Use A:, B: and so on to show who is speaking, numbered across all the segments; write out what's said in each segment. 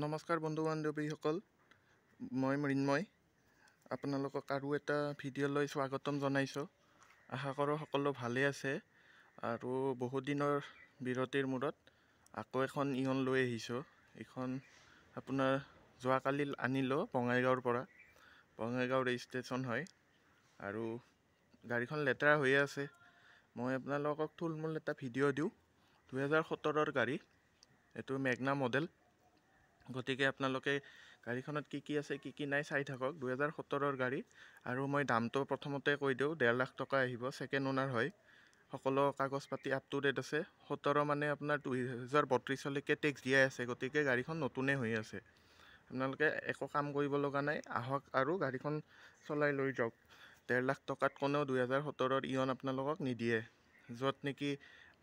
A: নমস্কাৰ বন্ধু বান্ধৱীসকল, মই মৃন্ময় আপোনালোকক আৰু এটা ভিডিঅ'লৈ স্বাগতম জনাইছোঁ। আশা কৰোঁ সকলো ভালে আছে আৰু বহুত দিনৰ বিৰতিৰ মূৰত আকৌ এখন ইয়ন লৈ আহিছোঁ। এইখন আপোনাৰ যোৱাকালি আনিলোঁ বঙাইগাঁৱৰ পৰা। বঙাইগাঁও ৰেজিষ্ট্ৰেশ্যন হয় আৰু গাড়ীখন লেতেৰা হৈয়ে আছে। মই আপোনালোকক থুলমূল এটা ভিডিঅ' দিওঁ। 2017ৰ গাড়ী, এইটো মেগনা মডেল। গতিকে আপোনালোকে গাড়ীখনত কি আছে কি নাই চাই থাকক। 2017ৰ গাড়ী আৰু মই দামটো প্ৰথমতে কৈ দিওঁ, 1.5 লাখ টকা আহিব। ছেকেণ্ড ওনাৰ হয়, সকলো কাগজ পাতি আপ টু ডেট আছে। 17 মানে আপোনাৰ 2032লৈকে টেক্স দিয়াই আছে, গতিকে গাড়ীখন নতুনে হৈ আছে। আপোনালোকে একো কাম কৰিব লগা নাই, আহক আৰু গাড়ীখন চলাই লৈ যাওক। 1.5 লাখ টকাত কোনেও 2017ৰ ইয়ন আপোনালোকক নিদিয়ে। য'ত নেকি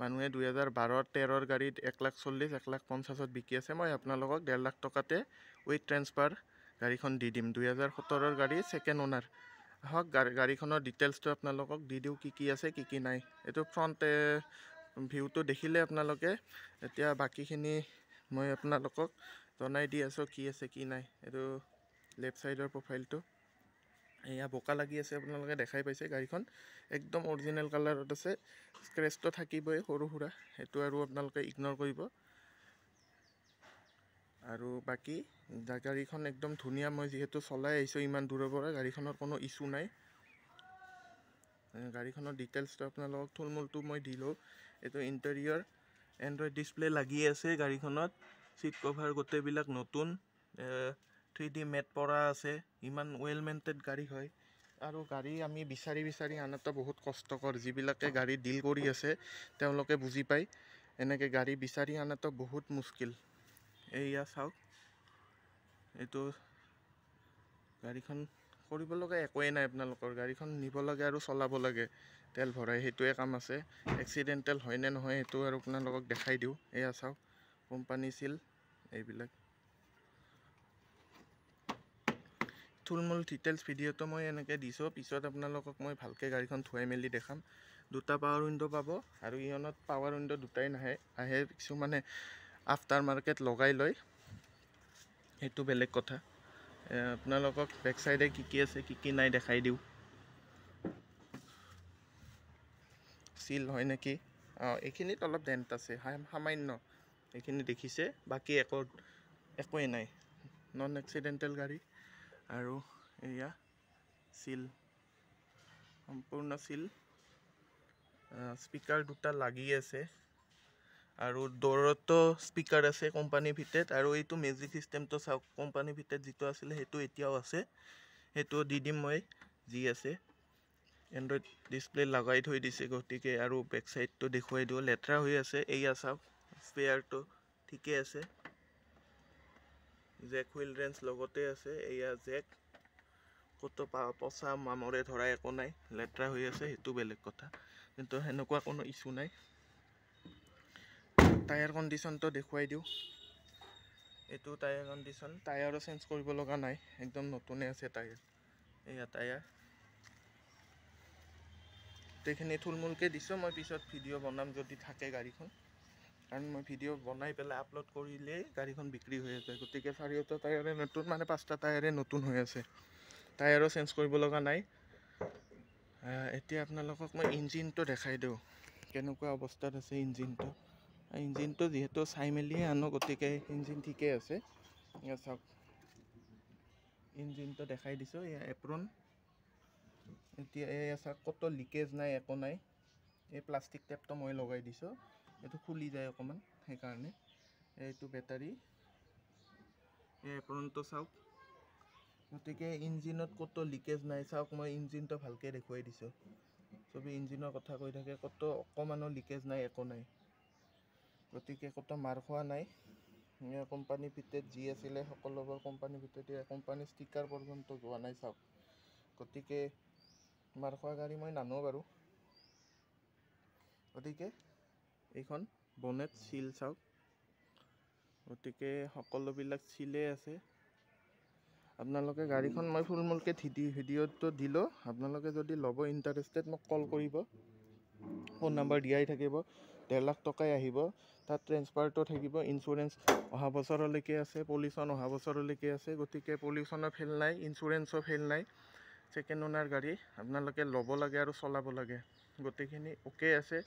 A: মানুহে 2012-13ৰ গাড়ীত 1,40,000, 1,50,000 বিকি আছে, মই আপোনালোকক 1.5 লাখ টকাতে উইথ ট্ৰেন্সফাৰ গাড়ীখন দি দিম। 2017ৰ গাড়ী, ছেকেণ্ড ওনাৰ। আহক গাড়ীখনৰ ডিটেইলছটো আপোনালোকক দি দিওঁ, কি আছে কি নাই। এইটো ফ্ৰণ্ট ভিউটো দেখিলে আপোনালোকে, এতিয়া বাকীখিনি মই আপোনালোকক জনাই দি আছোঁ কি আছে কি নাই। এইটো লেফ্ট ছাইডৰ প্ৰফাইলটো এয়া বোকা লাগি আছে, আপোনালোকে দেখাই পাইছে। গাড়ীখন একদম অৰিজিনেল কালাৰত আছে। স্ক্ৰেচটো থাকিবই সৰু সুৰা, সেইটো আৰু আপোনালোকে ইগন'ৰ কৰিব। আৰু বাকী গাড়ীখন একদম ধুনীয়া। মই যিহেতু চলাই আহিছোঁ ইমান দূৰৰ পৰা, গাড়ীখনৰ কোনো ইছ্যু নাই। গাড়ীখনৰ ডিটেইলছটো আপোনালোকক থুলমূলটো মই দিলোঁ। এইটো ইণ্টেৰিয়ৰ এণ্ড্ৰইড ডিছপ্লে লাগি আছে গাড়ীখনত। চিট কভাৰ গোটেইবিলাক নতুন, 3D মেট পৰা আছে। ইমান ৱেল মেইনটেইন গাড়ী হয়। আৰু গাড়ী আমি বিচাৰি আনাটো বহুত কষ্টকৰ। যিবিলাকে গাড়ী ডিল কৰি আছে তেওঁলোকে বুজি পায়। এনেকৈ গাড়ী বিচাৰি আনাটো বহুত মুস্কিল। এইয়া চাওক, এইটো গাড়ীখন কৰিব লগা একোৱেই নাই। আপোনালোকৰ গাড়ীখন নিব লাগে আৰু চলাব লাগে, তেল ভৰাই, সেইটোৱে কাম আছে। এক্সিডেণ্টেল হয় নে নহয় সেইটো আৰু আপোনালোকক দেখাই দিওঁ। এয়া চাওক, কোম্পানী চিল এইবিলাক। থুলমূল ডিটেইলছ ভিডিঅ'টো মই এনেকৈ দিছোঁ। পিছত আপোনালোকক মই ভালকৈ গাড়ীখন ধুৱাই মেলি দেখাম। দুটা পাৱাৰ উইণ্ডো পাব, আৰু ইয়নত পাৱাৰ উইণ্ডো দুটাই আহে। কিছুমানে আফটাৰ মাৰ্কেট লগাই লয়, সেইটো বেলেগ কথা। আপোনালোকক বেক চাইডে কি আছে কি নাই দেখাই দিওঁ। চিল হয় নেকি? এইখিনিত অলপ ডেণ্ট আছে সামান্য, এইখিনি দেখিছে। বাকী একোৱেই নাই, নন এক্সিডেণ্টেল গাড়ী। আৰু এয়া চিল, সম্পূৰ্ণ চিল। স্পীকাৰ দুটা লাগি আছে, আৰু দৌৰতো স্পীকাৰ আছে কোম্পানী ভিতৰত। আৰু এইটো মিউজিক চিষ্টেমটো চাওক, কোম্পানী ভিতৰত যিটো আছিলে সেইটো এতিয়াও আছে। সেইটো দি দিম মই, যি আছে। এণ্ড্ৰইড ডিছপ্লে লগাই থৈ দিছে, গতিকে আৰু বেক চাইডটো দেখুৱাই দিওঁ। লেতেৰা হৈ আছে, এয়া চাওক, স্পেয়াৰটো ঠিকে আছে। জেক হুইল ৰেঞ্চ লগতে আছে। এয়া জেক, ক'তো পচা মামৰে ধৰা একো নাই। লেতেৰা হৈ আছে সেইটো বেলেগ কথা, কিন্তু সেনেকুৱা কোনো ইছ্যু নাই। টায়াৰ কণ্ডিশ্যনটো দেখুৱাই দিওঁ। এইটো টায়াৰ কণ্ডিশ্যন, টায়াৰো চেঞ্জ কৰিব লগা নাই, একদম নতুনে আছে টায়াৰ। এয়া টায়াৰ, গোটেইখিনি থুলমূলকৈ দিছোঁ। মই পিছত ভিডিঅ' বনাম যদি থাকে গাড়ীখন, কাৰণ মই ভিডিঅ' বনাই পেলাই আপলোড কৰিলেই গাড়ীখন বিক্ৰী হৈ আছে। গতিকে 4টা টায়াৰে নতুন, মানে 5টা টায়াৰে নতুন হৈ আছে। টায়াৰো চেঞ্জ কৰিব লগা নাই। এতিয়া আপোনালোকক মই ইঞ্জিনটো দেখাই দিওঁ, কেনেকুৱা অৱস্থাত আছে ইঞ্জিনটো। ইঞ্জিনটো যিহেতু চাই মেলিয়ে আনো, গতিকে ইঞ্জিন ঠিকে আছে। এয়া চাওক, ইঞ্জিনটো দেখাই দিছোঁ। এয়া এপ্ৰন। এতিয়া এয়া চাওক, ক'তো লিকেজ নাই, একো নাই। এই প্লাষ্টিক টেপটো মই লগাই দিছোঁ, এইটো খুলি যায় অকণমান, সেইকাৰণে। এইটো বেটাৰী, এই এপ্ৰনটো চাওক। গতিকে ইঞ্জিনত ক'তো লিকেজ নাই। চাওক, মই ইঞ্জিনটো ভালকৈ দেখুৱাই দিছোঁ। চবেই ইঞ্জিনৰ কথা কৈ থাকে, ক'তো অকণমানো লিকেজ নাই, একো নাই। গতিকে ক'তো মাৰ খোৱা নাই। কোম্পানীৰ ভিতৰত যি আছিলে সকলোবোৰ কোম্পানীৰ ভিতৰতে, কোম্পানীৰ ষ্টিকাৰ পৰ্যন্ত যোৱা নাই। চাওক, গতিকে মাৰ খোৱা গাড়ী মই নানো বাৰু। গতিকে এইখন বনেট চিল চাওক, গতিকে সকলোবিলাক চিলেই আছে। আপোনালোকে গাড়ীখন মই ফুলমূলকৈ ভিডিঅ'টো দিলোঁ। আপোনালোকে যদি ল'ব ইণ্টাৰেষ্টেড মোক কল কৰিব, ফোন নাম্বাৰ দিয়াই থাকিব। 1.5 লাখ টকাই আহিব। তাত ট্ৰেন্সফাৰটো থাকিব, ইঞ্চুৰেঞ্চ অহা বছৰলৈকে আছে, পলিউশ্যন অহা বছৰলৈকে আছে। গতিকে পলিউশ্যনো ফেইল নাই, ইঞ্চুৰেঞ্চো ফেইল নাই। ছেকেণ্ড অ'নাৰ গাড়ী আপোনালোকে ল'ব লাগে আৰু চলাব লাগে, গোটেইখিনি অ'কে আছে।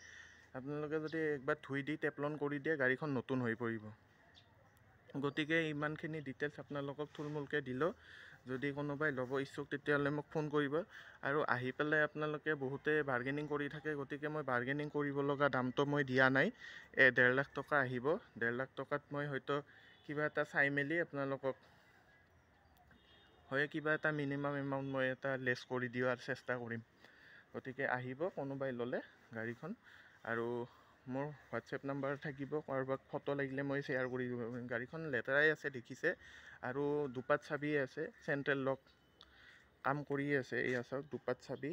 A: আপোনালোকে যদি একবাৰ ধুই দি টেপলন কৰি দিয়ে গাড়ীখন নতুন হৈ পৰিব। গতিকে ইমানখিনি ডিটেইলছ আপোনালোকক থুলমূলকৈ দিলোঁ। যদি কোনোবাই ল'ব ইচ্ছুক তেতিয়াহ'লে মোক ফোন কৰিব। আৰু আহি পেলাই আপোনালোকে বহুতে বাৰ্গেনিং কৰি থাকে, গতিকে মই বাৰ্গেনিং কৰিব লগা দামটো মই দিয়া নাই। 1.5 লাখ টকা আহিব। 1.5 লাখ টকাত মই হয়তো কিবা এটা চাই মেলি আপোনালোকক কিবা এটা মিনিমাম এমাউণ্ট মই এটা লেছ কৰি দিয়াৰ চেষ্টা কৰিম। গতিকে আহিব কোনোবাই ল'লে গাড়ীখন। আৰু মোৰ হোৱাটছএপ নাম্বাৰ থাকিব, কাৰোবাক ফটো লাগিলে মই শ্বেয়াৰ কৰি দিব পাৰিম। গাড়ীখন লেতেৰাই আছে দেখিছে, আৰু দুপাত চাবি আছে, চেণ্ট্ৰেল লক কাম কৰি আছে। এয়া চাওক, দুপাত চাবি,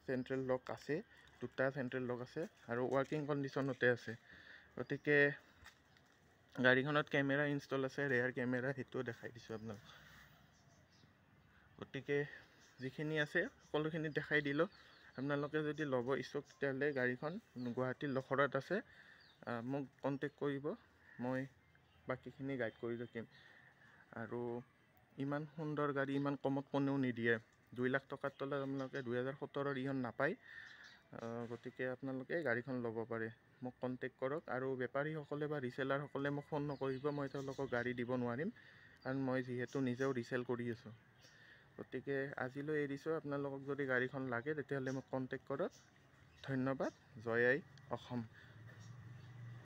A: চেণ্ট্ৰেল লক আছে, দুটা চেণ্ট্ৰেল লক আছে আৰু ৱৰ্কিং কণ্ডিশ্যনতে আছে। গতিকে গাড়ীখনত কেমেৰা ইনষ্টল আছে, ৰেয়াৰ কেমেৰা, সেইটোও দেখাই দিছোঁ আপোনাক। গতিকে যিখিনি আছে সকলোখিনি দেখাই দিলোঁ। আপোনালোকে যদি ল'ব ইচ্ছুক তেতিয়াহ'লে গাড়ীখন গুৱাহাটীৰ লখৰাত আছে, মোক কণ্টেক্ট কৰিব, মই বাকীখিনি গাইড কৰি থাকিম। আৰু ইমান সুন্দৰ গাড়ী ইমান কমত কোনেও নিদিয়ে। 2 লাখ টকাৰ তলত আপোনালোকে 2017 ইখন নাপায়। গতিকে আপোনালোকে গাড়ীখন ল'ব পাৰে, মোক কণ্টেক্ট কৰক। আৰু বেপাৰীসকলে বা ৰিচেলাৰসকলে মোক ফোন নকৰিব, মই তেওঁলোকক গাড়ী দিব নোৱাৰিম, কাৰণ মই যিহেতু নিজেও ৰিচেল কৰি আছোঁ। গতিকে আজিলৈ এৰিছোঁ। আপোনালোকক যদি গাড়ীখন লাগে তেতিয়াহ'লে মোক কণ্টেক্ট কৰক। ধন্যবাদ। জয় আই অসম।